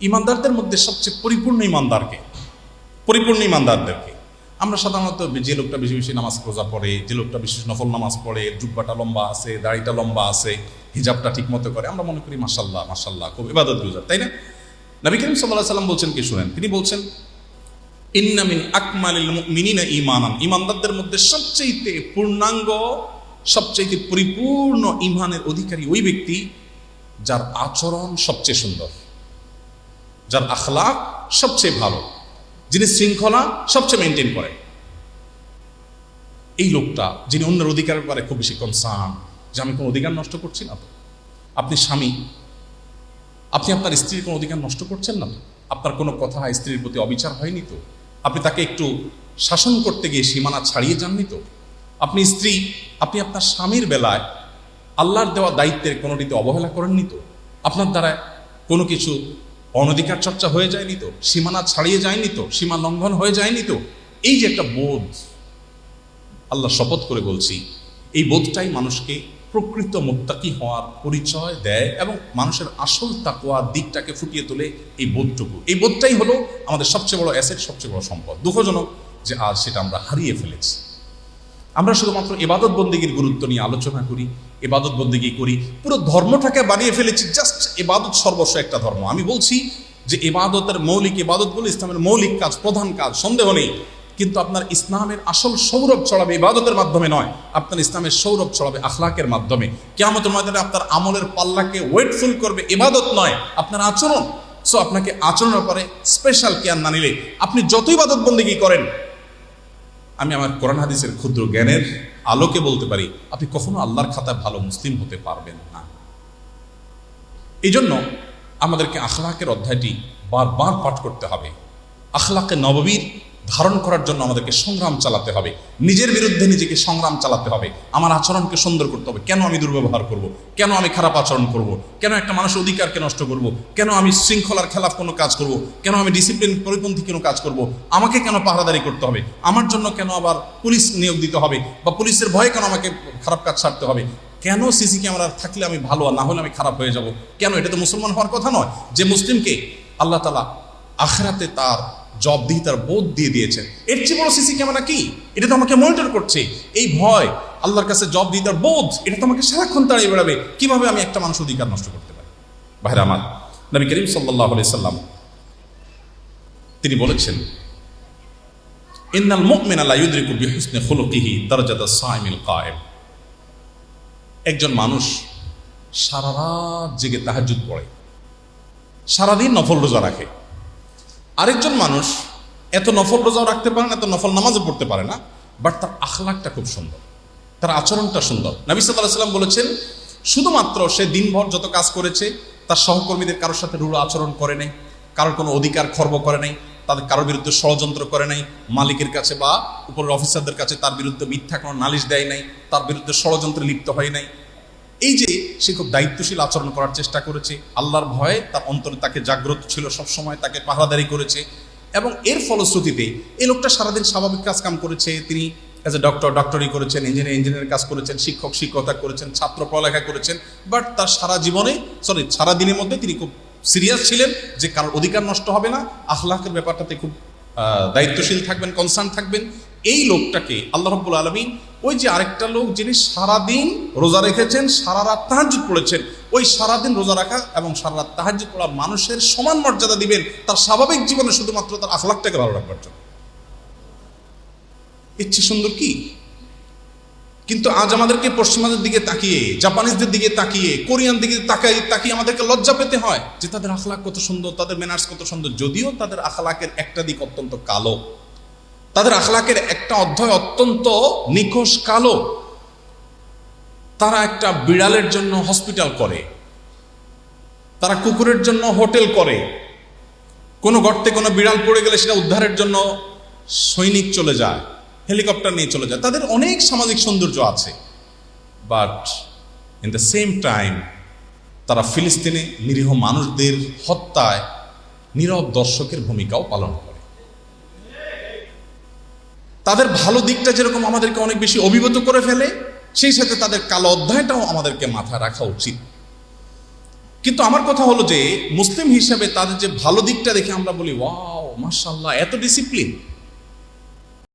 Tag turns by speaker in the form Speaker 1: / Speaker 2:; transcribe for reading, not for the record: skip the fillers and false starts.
Speaker 1: ইমানদারদের মধ্যে সবচেয়ে পরিপূর্ণ ইমানদারদেরকে আমরা সাধারণত যে লোকটা বেশি বেশি নামাজ রোজা পড়ে, যে লোকটা বিশেষ নফল নামাজ পড়ে, জুব্বাটা লম্বা আছে, দাড়িটা লম্বা আছে, হিজাবটা ঠিক মতো করে, আমরা মনে করি মাশাল্লাহ মাশাল্লাহ খুব ইবাদত গুজার, তাই না? নবী করিম সাল্লাল্লাহু আলাইহি সাল্লাম বলছেন কি শুনেন, তিনি বলছেন ইন্না মিন আকমালিল মুমিনিনা ঈমানান, ইমানদারদের মধ্যে সবচেয়ে পূর্ণাঙ্গ, সবচেয়ে পরিপূর্ণ ঈমানের অধিকারী ওই ব্যক্তি যার আচরণ সবচেয়ে সুন্দর, যার আখলাক সবচেয়ে ভালো, যিনি শৃঙ্খলা সবচেয়ে মেনটেন করে। এই লোকটা যিনি অন্যের অধিকারের ব্যাপারে খুব বেশি কনসার্ন, যে আমি কোনো অধিকার নষ্ট করছি না তো। আপনি স্বামী, আপনি আপনার স্ত্রীর কোনো অধিকার নষ্ট করছেন না তো? আপনার কোনো কথা স্ত্রীর প্রতি অবিচার হয়নি তো? আপনি তাকে একটু শাসন করতে গিয়ে সীমানা ছাড়িয়ে যাননি তো? আপনি স্ত্রী, আপনি আপনার স্বামীর বেলায় আল্লাহর দেওয়া দায়িত্বের কোনোটিতে অবহেলা করেননি তো? আপনার দ্বারা কোনো কিছু অনধিকার চর্চা হয়ে যায়নি তো? সীমানা ছাড়িয়ে যায়নি তো? সীমা লঙ্ঘন হয়ে যায়নি তো? এই যে একটা বোধ, আল্লাহ শপথ করে বলছি, এই বোধটাই মানুষকে প্রকৃত মুত্তাকি হওয়ার পরিচয় দেয় এবং মানুষের আসল তাকওয়ার দিকটাকে ফুটিয়ে তোলে। এই বোধটুকু, এই বোধটাই হলো আমাদের সবচেয়ে বড় অ্যাসেট, সবচেয়ে বড় সম্পদ। দুঃখজনক যে আজ সেটা আমরা হারিয়ে ফেলেছি। আমরা শুধুমাত্র ইবাদত বন্দেগীর গুরুত্ব নিয়ে আলোচনা করি, ইবাদত বন্দেগী করি, পুরো ধর্মটাকে বানিয়ে ফেলেছি জাস্ট ইবাদত সর্বস্ব একটা ধর্ম। আমি বলছি যে ইবাদতের মৌলিক ইবাদতগুলো ইসলামের মৌলিক কাজ, প্রধান কাজ, সন্দেহ নেই, কিন্তু আপনার ইসলামের আসল সৌরভ ছড়াবে ইবাদতের মাধ্যমে নয়, আপনার ইসলামের সৌরভ ছড়াবে আখলাকের মাধ্যমে। কিয়ামতের ময়দানে আপনার আমলের পাল্লাকে ওয়েটফুল করবে ইবাদত নয়, আপনার আচরণ। সো আপনাকে আচরণের ব্যাপারে স্পেশাল কেয়ার না নিলে আপনি যত ইবাদত বন্দেগী করেন, আমি আমার কোরআন হাদিসের ক্ষুদ্র জ্ঞানের আলোকে বলতে পারি, আপনি কখনো আল্লাহর খাতায় ভালো মুসলিম হতে পারবেন না। এই জন্য আমাদেরকে আখলাকের অধ্যায়টি বারবার পাঠ করতে হবে। আখলাকে নববীর ধারণ করার জন্য আমাদেরকে সংগ্রাম চালাতে হবে, নিজের বিরুদ্ধে নিজেকে সংগ্রাম চালাতে হবে। আমার আচরণকে সুন্দর করতে হবে। কেন আমি দুর্ব্যবহার করব? কেন আমি খারাপ আচরণ করব? কেন একটা মানুষের অধিকারকে নষ্ট করব? কেন আমি শৃঙ্খলার খেলাফ কোনো কাজ করব? কেন আমি ডিসিপ্লিন পরিপন্থী কোনো কাজ করব? আমাকে কেন পাহারাদারি করতে হবে? আমার জন্য কেন আবার পুলিশ নিয়োগ দিতে হবে? বা পুলিশের ভয়ে কেন আমাকে খারাপ কাজ ছাড়তে হবে? কেন সিসি ক্যামেরা থাকলে আমি ভালো আর না হলে আমি খারাপ হয়ে যাব? কেন? এটা তো মুসলমান হওয়ার কথা নয়। যে মুসলিমকে আল্লাহ তাআলা আখিরাতে তার জবাবদিহিতার বোধ দিয়ে দিয়েছেন, এর চেয়ে বড় সিসি ক্যামেরা কি? এটা তো আমাকে মনিটর করছে। এই ভয়, আল্লাহর কাছে জবাবদিহিতার বোধ, এটা তো আমাকে সারাক্ষণ তাড়িয়ে বেড়াবে। কিভাবে আমি একটা মানুষ অধিকার নষ্ট করতে পারি? ভাইরা আমার, নবী করিম সাল্লাল্লাহু আলাইহি সাল্লাম তিনি বলেছেন, ইন্নাল মুমিনা লা ইউদরিকু বিহুসনি খুলুকিহি দারাজাতাস সাইমিল কায়েম। একজন মানুষ সারা রাত জেগে তাহাজ্জুদ পড়ে, সারাদিন নফল রোজা রাখে। আরেকজন মানুষ এত নফল রোজাও রাখতে পারে না, এত নফল নামাজও পড়তে পারে না, বাট তার আখলাকটা খুব সুন্দর, তার আচরণটা সুন্দর। নবী সাল্লাল্লাহু আলাইহি সাল্লাম বলেছেন, শুধুমাত্র সে দিনভর যত কাজ করেছে, তার সহকর্মীদের কারোর সাথে রূঢ় আচরণ করে নাই, কারোর কোনো অধিকার খর্ব করে নাই, তাদের কারোর বিরুদ্ধে ষড়যন্ত্র করে নাই, মালিকের কাছে বা উপরের অফিসারদের কাছে তার বিরুদ্ধে মিথ্যা কোনো নালিশ দেয় নাই, তার বিরুদ্ধে ষড়যন্ত্রে লিপ্ত হয় নাই। এই যে সে খুব দায়িত্বশীল আচরণ করার চেষ্টা করেছে, আল্লাহর ভয়ে তার অন্তরে তাকে জাগ্রত ছিল, সবসময় তাকে পাহারাদারি করেছে, এবং এর ফলশ্রুতিতে এই লোকটা সারাদিন স্বাভাবিক কাজ কাম করেছে। তিনি অ্যাজ এ ডক্টরি করেছেন, ইঞ্জিনিয়ার কাজ করেছেন, শিক্ষকতা করেছেন, ছাত্র পড়ালেখা করেছেন, বাট তার সারা দিনের মধ্যে তিনি খুব সিরিয়াস ছিলেন যে কারোর অধিকার নষ্ট হবে না, আখলাকের ব্যাপারটাতে খুব দায়িত্বশীল থাকবেন, কনসার্ন থাকবেন। এই লোকটাকে আল্লাহ রাব্বুল আলামিন, ওই যে আরেকটা লোক যিনি সারাদিন রোজা রেখেছেন, সারা রাত তাহাজ্জুদ পড়েছেন, ওই সারাদিন রোজা রাখা এবং সারা রাত তাহাজ্জুদ পড়া মানুষের সমান মর্যাদা দিবেন তার স্বাভাবিক জীবনে, শুধুমাত্র তার আখলাকটাকে ভালো রাখবার জন্য। ইচ্ছে সুন্দর কি? কিন্তু আজ আমাদেরকে পশ্চিমাদের দিকে তাকিয়ে, জাপানিজদের দিকে তাকিয়ে, কোরিয়ান দিকে তাকিয়ে আমাদেরকে লজ্জা পেতে হয় যে তাদের আখলাক কত সুন্দর, তাদের ম্যানার্স কত সুন্দর। যদিও তাদের আখলাকের একটা দিক অত্যন্ত কালো, তাদের আখলাকের একটা অধ্যায় অত্যন্ত নিখোঁজ কালো। তারা একটা বিড়ালের জন্য হসপিটাল করে, তারা কুকুরের জন্য হোটেল করে, কোনো গর্তে কোনো বিড়াল পড়ে গেলে সেটা উদ্ধারের জন্য সৈনিক চলে যায়, হেলিকপ্টার নিয়ে চলে যায়। তাদের অনেক সামাজিক সৌন্দর্য আছে, but in the same time তারা ফিলিস্তিনে নিরীহ মানুষদের হত্যায় নীরব দর্শকের ভূমিকাও পালন করে। তাদের ভালো দিকটা যেরকম আমাদেরকে অনেক বেশি অভিভূত করে ফেলে, সেই সাথে তাদের কালো অধ্যায়টাও আমাদেরকে মাথায় রাখা উচিত। কিন্তু আমার কথা হলো যে মুসলিম হিসাবে তাদের যে ভালো দিকটা দেখে আমরা বলি ওয়াও মাশাআল্লাহ এত ডিসিপ্লিন,